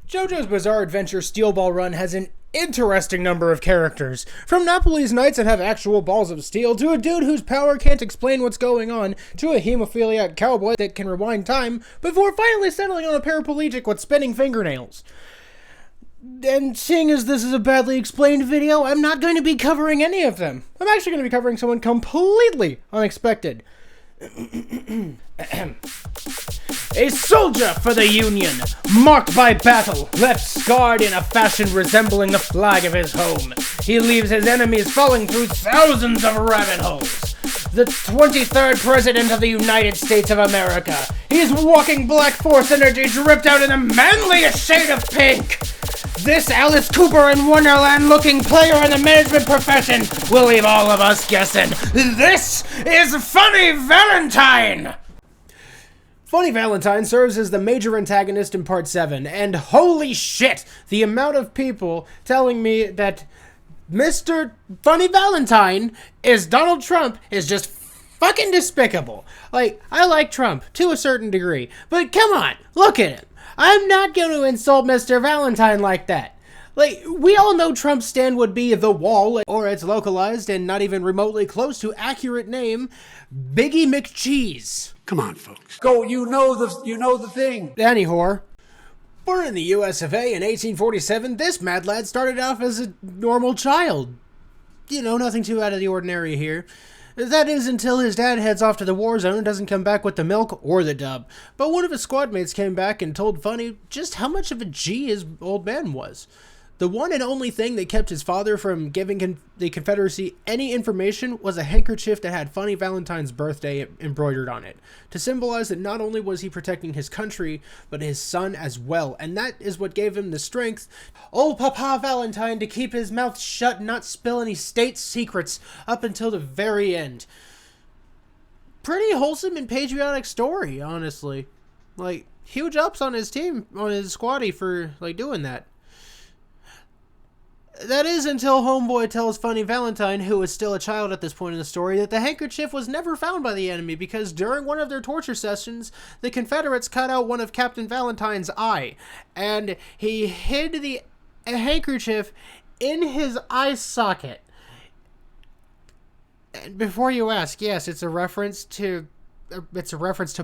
JoJo's Bizarre Adventure Steel Ball Run has an interesting number of characters. From Napoli's knights that have actual balls of steel, to a dude whose power can't explain what's going on, to a hemophiliac cowboy that can rewind time, before finally settling on a paraplegic with spinning fingernails. And seeing as this is a badly explained video, I'm not going to be covering any of them. I'm actually going to be covering someone completely unexpected. A soldier for the Union, marked by battle, left scarred in a fashion resembling the flag of his home. He leaves his enemies falling through thousands of rabbit holes. The 23rd President of the United States of America. He's walking Black Force energy dripped out in the manliest shade of pink. This Alice Cooper in Wonderland-looking player in the management profession will leave all of us guessing. This is Funny Valentine! Funny Valentine serves as the major antagonist in Part 7, and holy shit, the amount of people telling me that Mr. Funny Valentine is Donald Trump is just fucking despicable. Like, I like Trump to a certain degree, but come on, look at him. I'm not going to insult Mr. Valentine like that. Like, we all know Trump's stand would be the wall, or its localized and not even remotely close to accurate name, Biggie McCheese. Come on, folks. Go, you know the thing. Anyhow, born in the US of A in 1847, this mad lad started off as a normal child. You know, nothing too out of the ordinary here. That is until his dad heads off to the war zone and doesn't come back with the milk or the dub. But one of his squad mates came back and told Funny just how much of a G his old man was. The one and only thing that kept his father from giving the Confederacy any information was a handkerchief that had Funny Valentine's birthday embroidered on it, to symbolize that not only was he protecting his country, but his son as well, and that is what gave him the strength, old Papa Valentine, to keep his mouth shut and not spill any state secrets up until the very end. Pretty wholesome and patriotic story, honestly. Like, huge ups on his team, on his squaddy for, like, doing that. That is until Homeboy tells Funny Valentine, who is still a child at this point in the story, that the handkerchief was never found by the enemy because during one of their torture sessions, the Confederates cut out one of Captain Valentine's eye, and he hid the handkerchief in his eye socket. And before you ask, yes, it's a reference to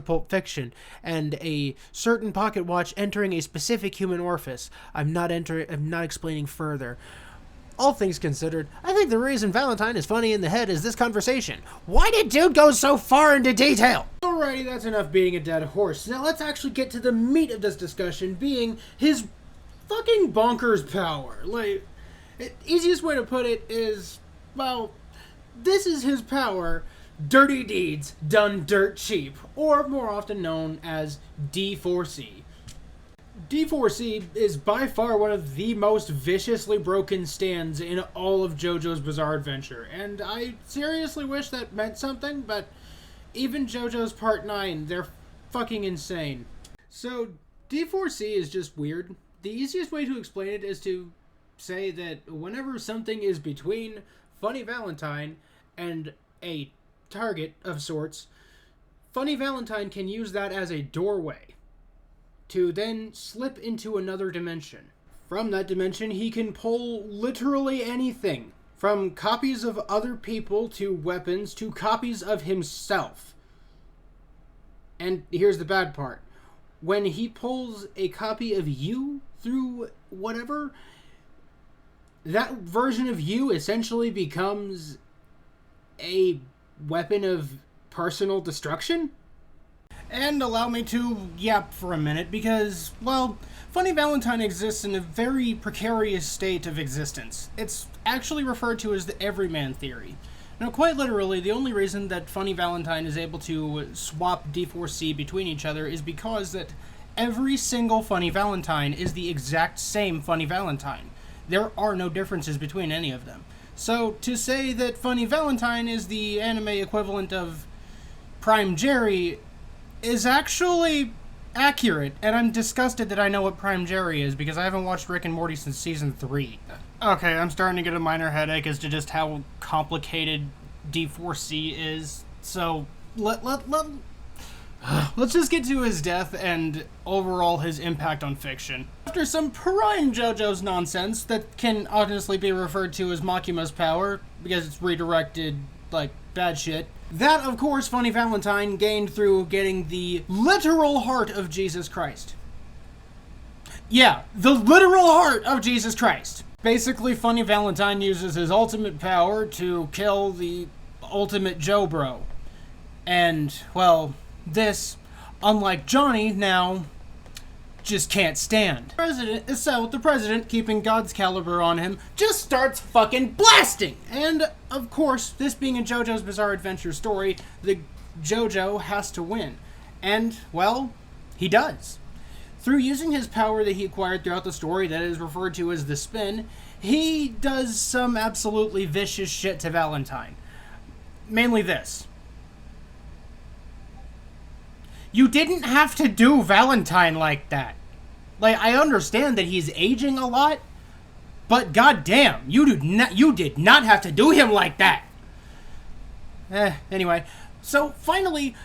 Pulp Fiction and a certain pocket watch entering a specific human orifice. I'm not explaining further. All things considered, I think the reason Valentine is funny in the head is this conversation. Why did dude go so far into detail? Alrighty, that's enough being a dead horse. Now let's actually get to the meat of this discussion, being his fucking bonkers power. Like, easiest way to put it is, well, this is his power. Dirty deeds done dirt cheap, or more often known as D4C. D4C is by far one of the most viciously broken stands in all of JoJo's Bizarre Adventure, and I seriously wish that meant something, but even JoJo's Part 9, they're fucking insane. So, D4C is just weird. The easiest way to explain it is to say that whenever something is between Funny Valentine and a target of sorts, Funny Valentine can use that as a doorway to then slip into another dimension. From that dimension, he can pull literally anything, from copies of other people to weapons to copies of himself. And here's the bad part. When he pulls a copy of you through whatever, that version of you essentially becomes a weapon of personal destruction? And allow me to yap for a minute because, well, Funny Valentine exists in a very precarious state of existence. It's actually referred to as the everyman theory. Now, quite literally, the only reason that Funny Valentine is able to swap D4C between each other is because that every single Funny Valentine is the exact same Funny Valentine. There are no differences between any of them. So, to say that Funny Valentine is the anime equivalent of Prime Jerry is actually accurate, and I'm disgusted that I know what Prime Jerry is because I haven't watched Rick and Morty since season 3. Okay, I'm starting to get a minor headache as to just how complicated D4C is, so Let's just get to his death and overall his impact on fiction. After some prime JoJo's nonsense that can honestly be referred to as Makima's power, because it's redirected like bad shit, that, of course, Funny Valentine gained through getting the literal heart of Jesus Christ. Yeah, the literal heart of Jesus Christ. Basically, Funny Valentine uses his ultimate power to kill the ultimate Joe Bro. And, well, this, unlike Johnny, now just can't stand. The president, keeping God's caliber on him, just starts fucking blasting! And, of course, this being a JoJo's Bizarre Adventure story, the JoJo has to win. And, well, he does. Through using his power that he acquired throughout the story that is referred to as the spin, he does some absolutely vicious shit to Valentine. Mainly this. You didn't have to do Valentine like that. Like, I understand that he's aging a lot, but goddamn, you did not have to do him like that. Anyway, so finally,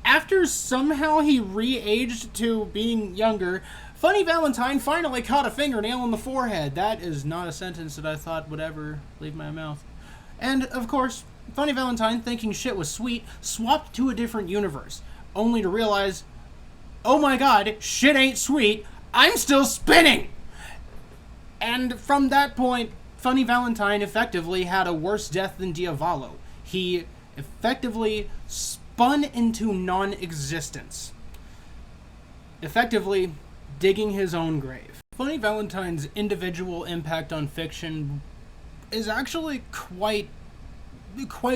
after somehow he re-aged to being younger, Funny Valentine finally caught a fingernail in the forehead. That is not a sentence that I thought would ever leave my mouth. And, of course, Funny Valentine, thinking shit was sweet, swapped to a different universe, only to realize, oh my god, shit ain't sweet, I'm still spinning! And from that point, Funny Valentine effectively had a worse death than Diavolo. He effectively spun into non-existence, effectively digging his own grave. Funny Valentine's individual impact on fiction is actually quite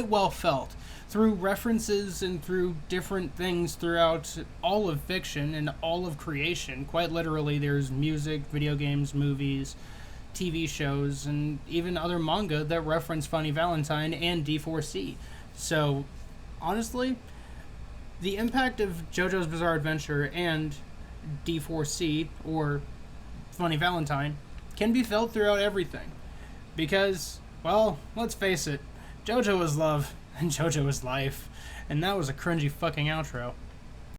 well felt through references and through different things throughout all of fiction and all of creation. Quite literally, there's music, video games, movies, TV shows, and even other manga that reference Funny Valentine and D4C. So, honestly, the impact of JoJo's Bizarre Adventure and D4C, or Funny Valentine, can be felt throughout everything. Because, well, let's face it, JoJo is love, and JoJo is life. And that was a cringy fucking outro.